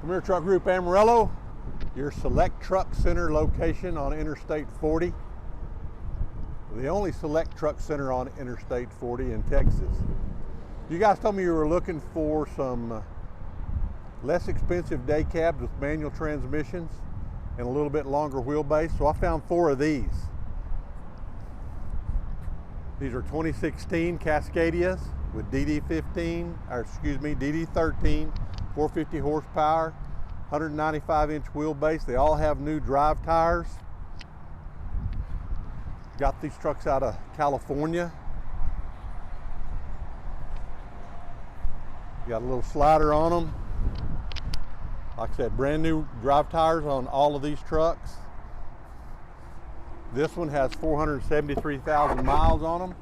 Premier Truck Group Amarillo, your select truck center location on Interstate 40. The only select truck center on Interstate 40 in Texas. You guys told me you were looking for some less expensive day cabs with manual transmissions and a little bit longer wheelbase, so I found 4 of these. These are 2016 Cascadias with DD13, 450 horsepower, 195-inch wheelbase. They all have new drive tires. Got these trucks out of California. Got a little slider on them. Like I said, brand new drive tires on all of these trucks. This one has 473,000 miles on them.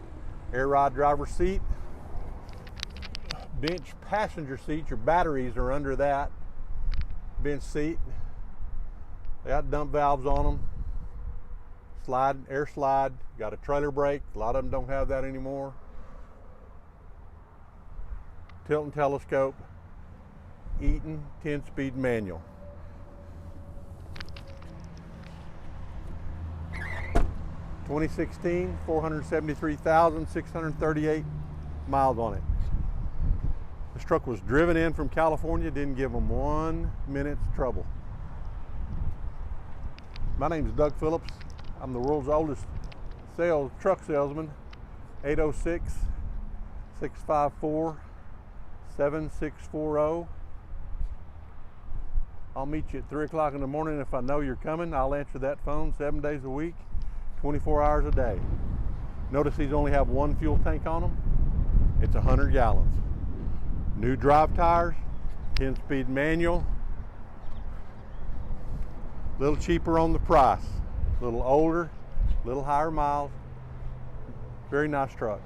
Air ride driver's seat. Bench passenger seat, your batteries are under that bench seat. They got dump valves on them. Slide, air slide, got a trailer brake. A lot of them don't have that anymore. Tilt and telescope. Eaton 10-speed manual. (2016), 473,638 miles on it. This truck was driven in from California, didn't give them 1 minute's trouble. My name is Doug Phillips. I'm the world's oldest truck salesman. 806-654-7640. I'll meet you at 3 o'clock in the morning. If I know you're coming, I'll answer that phone 7 days a week, 24 hours a day. Notice these only have 1 fuel tank on them. It's 100 gallons. New drive tires, 10-speed manual. A little cheaper on the price. A little older, a little higher miles. Very nice truck.